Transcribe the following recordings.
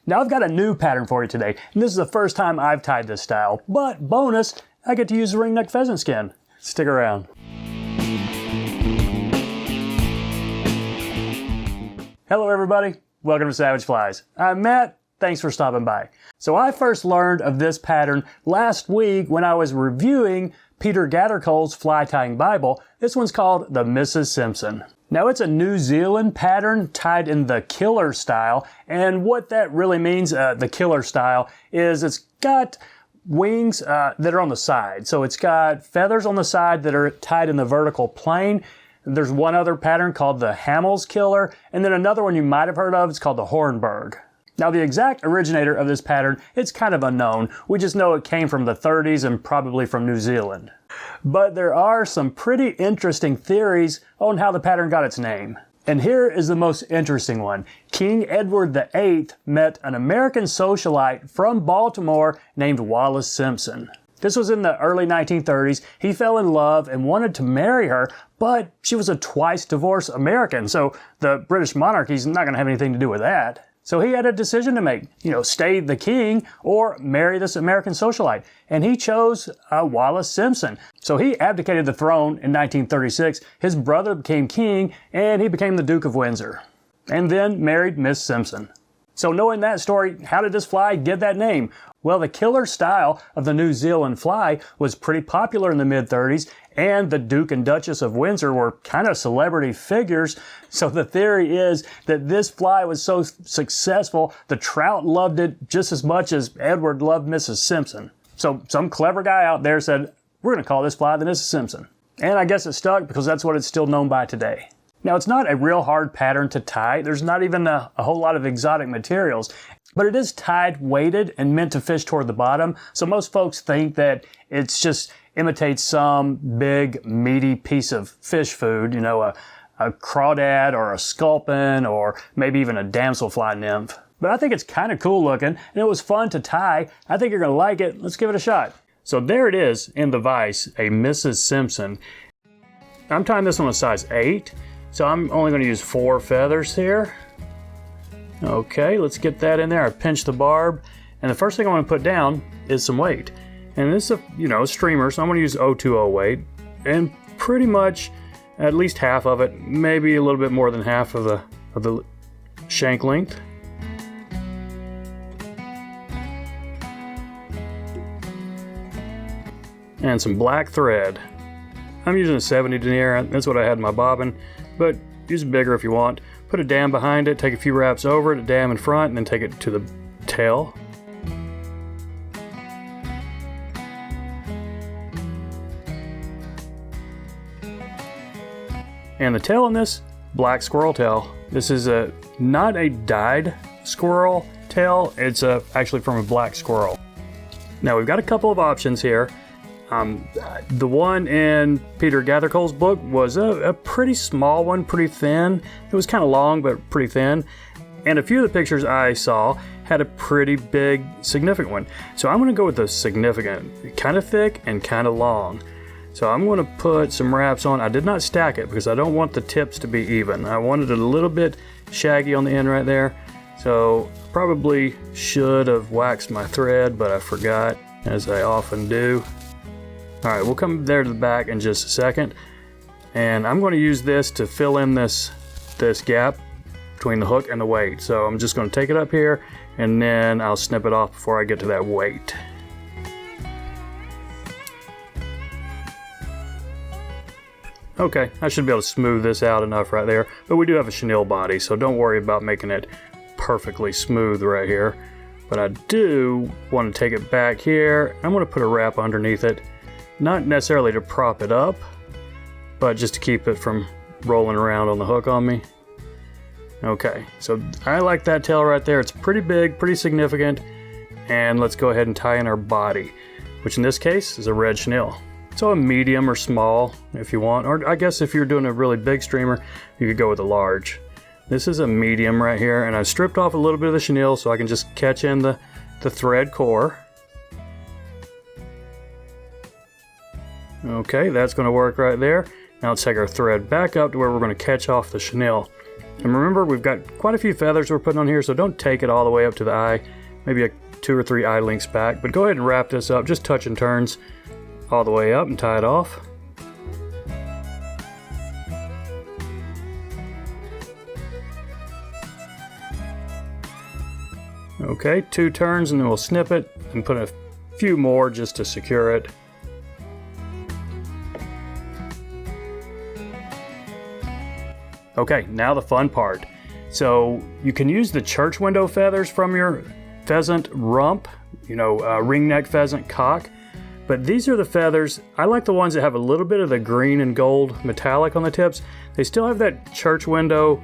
Now I've got a new pattern for you today, and this is the first time I've tied this style, but bonus, I get to use the ringneck pheasant skin. Stick around. Hello everybody, welcome to Savage Flies. I'm Matt, thanks for stopping by. So I first learned of this pattern last week when I was reviewing Peter Gathercole's fly tying Bible. This one's called the Mrs. Simpson. Now it's a New Zealand pattern tied in the killer style, and what that really means, the killer style, is it's got wings that are on the side. So it's got feathers on the side that are tied in the vertical plane. There's one other pattern called the Hamel's Killer, and then another one you might have heard of, it's called the Hornberg. Now the exact originator of this pattern, it's kind of unknown. We just know it came from the 30s and probably from New Zealand. But there are some pretty interesting theories on how the pattern got its name. And here is the most interesting one. King Edward VIII met an American socialite from Baltimore named Wallis Simpson. This was in the early 1930s. He fell in love and wanted to marry her, but she was a twice divorced American, so the British monarchy's not going to have anything to do with that. So he had a decision to make, stay the king or marry this American socialite. And he chose Wallis Simpson. So he abdicated the throne in 1936. His brother became king and he became the Duke of Windsor. And then married Miss Simpson. So knowing that story, how did this fly get that name? Well, the killer style of the New Zealand fly was pretty popular in the mid-30s, and the Duke and Duchess of Windsor were kind of celebrity figures. So the theory is that this fly was so successful, the trout loved it just as much as Edward loved Mrs. Simpson. So some clever guy out there said, we're going to call this fly the Mrs. Simpson. And I guess it stuck because that's what it's still known by today. Now, it's not a real hard pattern to tie. There's not even a whole lot of exotic materials, but it is tied, weighted, and meant to fish toward the bottom. So most folks think that it's just imitates some big, meaty piece of fish food, a crawdad or a sculpin or maybe even a damselfly nymph. But I think it's kind of cool looking, and it was fun to tie. I think you're going to like it. Let's give it a shot. So there it is in the vise, a Mrs. Simpson. I'm tying this on a size 8. So I'm only going to use 4 feathers here. Okay, let's get that in there. I pinch the barb, and the first thing I want to put down is some weight. And this is a streamer, so I'm going to use 020 weight, and pretty much at least half of it, maybe a little bit more than half of the shank length. And some black thread. I'm using a 70 denier. That's what I had in my bobbin, but use bigger if you want. Put a dam behind it, take a few wraps over it, a dam in front, and then take it to the tail. And the tail on this, black squirrel tail. This is not a dyed squirrel tail, it's actually from a black squirrel. Now we've got a couple of options here. The one in Peter Gathercole's book was a pretty small one, pretty thin. It was kind of long, but pretty thin. And a few of the pictures I saw had a pretty big, significant one. So I'm going to go with the significant, kind of thick and kind of long. So I'm going to put some wraps on. I did not stack it because I don't want the tips to be even. I wanted it a little bit shaggy on the end right there. So probably should have waxed my thread, but I forgot, as I often do. All right, we'll come there to the back in just a second. And I'm going to use this to fill in this gap between the hook and the weight. So I'm just going to take it up here and then I'll snip it off before I get to that weight. Okay, I should be able to smooth this out enough right there, but we do have a chenille body, so don't worry about making it perfectly smooth right here. But I do want to take it back here. I'm going to put a wrap underneath it, not necessarily to prop it up, but just to keep it from rolling around on the hook on me. Okay, so I like that tail right there. It's pretty big, pretty significant, and let's go ahead and tie in our body, which in this case is a red chenille. So a medium or small if you want, or I guess if you're doing a really big streamer, you could go with a large. This is a medium right here, and I've stripped off a little bit of the chenille so I can just catch in the thread core. Okay, that's going to work right there. Now let's take our thread back up to where we're going to catch off the chenille. And remember, we've got quite a few feathers we're putting on here, so don't take it all the way up to the eye. Maybe 2 or 3 eye lengths back. But go ahead and wrap this up, just touch and turns all the way up and tie it off. Okay, 2 turns and then we'll snip it and put a few more just to secure it. Okay, now the fun part. So you can use the church window feathers from your pheasant rump, ringneck pheasant cock. But these are the feathers, I like the ones that have a little bit of the green and gold metallic on the tips. They still have that church window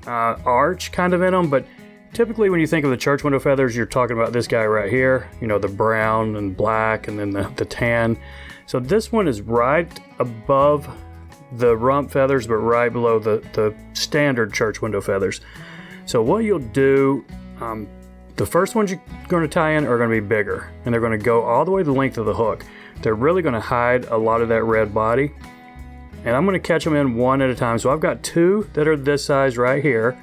arch kind of in them, but typically when you think of the church window feathers, you're talking about this guy right here, the brown and black and then the tan. So this one is right above the rump feathers, but right below the standard church window feathers. So what you'll do, the first ones you're going to tie in are going to be bigger, and they're going to go all the way the length of the hook. They're really going to hide a lot of that red body, and I'm going to catch them in one at a time. So I've got 2 that are this size right here,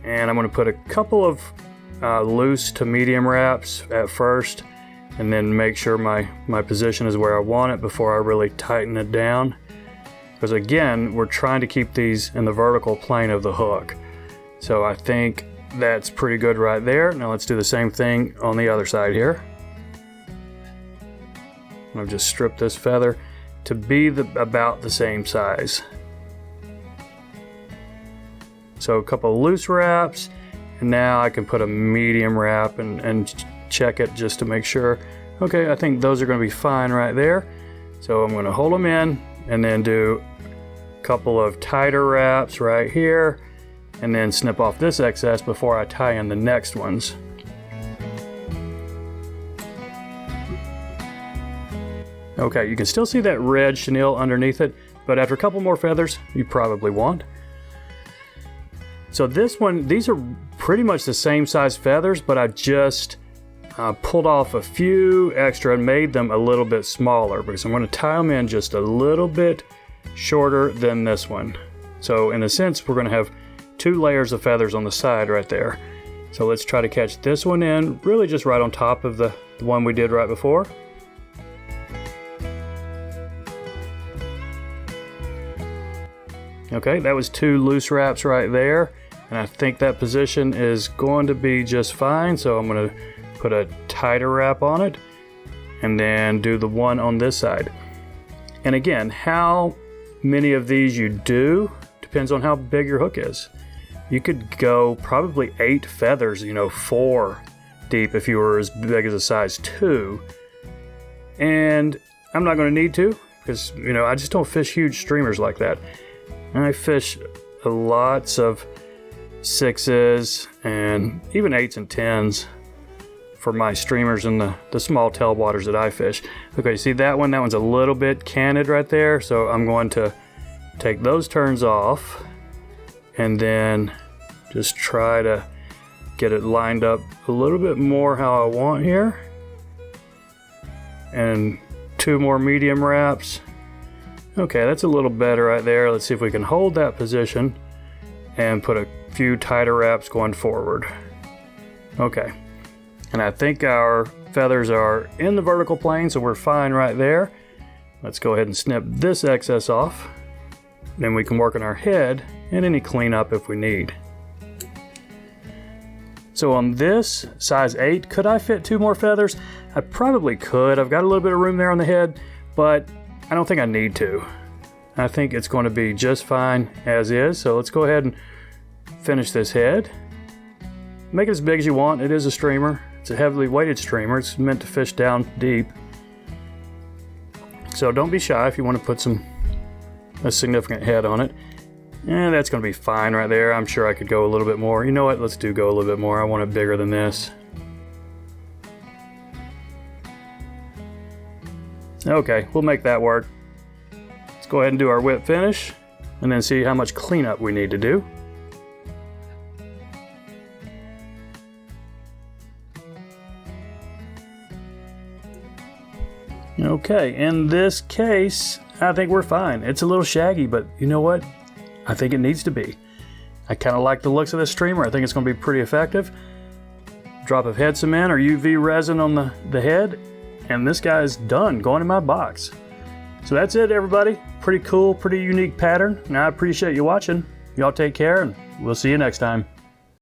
and I'm going to put a couple of loose to medium wraps at first, and then make sure my position is where I want it before I really tighten it down. Because again, we're trying to keep these in the vertical plane of the hook. So I think that's pretty good right there. Now let's do the same thing on the other side here. I'll just strip this feather to be about the same size. So a couple of loose wraps, and now I can put a medium wrap and check it just to make sure. Okay, I think those are going to be fine right there. So I'm going to hold them in and then do a couple of tighter wraps right here, and then snip off this excess before I tie in the next ones. Okay, you can still see that red chenille underneath it, but after a couple more feathers, you probably won't. So this one, these are pretty much the same size feathers, but I just pulled off a few extra and made them a little bit smaller because I'm going to tie them in just a little bit shorter than this one. So in a sense, we're going to have 2 layers of feathers on the side right there. So let's try to catch this one in, really just right on top of the one we did right before. Okay, that was 2 loose wraps right there, and I think that position is going to be just fine. So I'm going to put a tighter wrap on it and then do the one on this side. And again, how many of these you do depends on how big your hook is. You could go probably 8 feathers, 4 deep if you were as big as a size 2. And I'm not going to need to because, I just don't fish huge streamers like that. And I fish lots of 6s and even 8s and 10s for my streamers and the small tailwaters that I fish. Okay, see that one? That one's a little bit canted right there. So I'm going to take those turns off and then just try to get it lined up a little bit more how I want here. And 2 more medium wraps. Okay, that's a little better right there. Let's see if we can hold that position and put a few tighter wraps going forward. Okay, and I think our feathers are in the vertical plane, so we're fine right there. Let's go ahead and snip this excess off. Then we can work on our head and any cleanup if we need. So on this size 8, could I fit 2 more feathers? I probably could. I've got a little bit of room there on the head, but I don't think I need to. I think it's going to be just fine as is. So let's go ahead and finish this head. Make it as big as you want. It is a streamer. It's a heavily weighted streamer. It's meant to fish down deep. So don't be shy if you want to put a significant head on it. And that's going to be fine right there. I'm sure I could go a little bit more. You know what? Let's go a little bit more. I want it bigger than this. Okay, we'll make that work. Let's go ahead and do our whip finish and then see how much cleanup we need to do. Okay, in this case, I think we're fine. It's a little shaggy, but you know what? I think it needs to be. I kind of like the looks of this streamer. I think it's going to be pretty effective. Drop of head cement or UV resin on the head, and this guy's done going in my box. So that's it, everybody. Pretty cool, pretty unique pattern, and I appreciate you watching. Y'all take care, and we'll see you next time.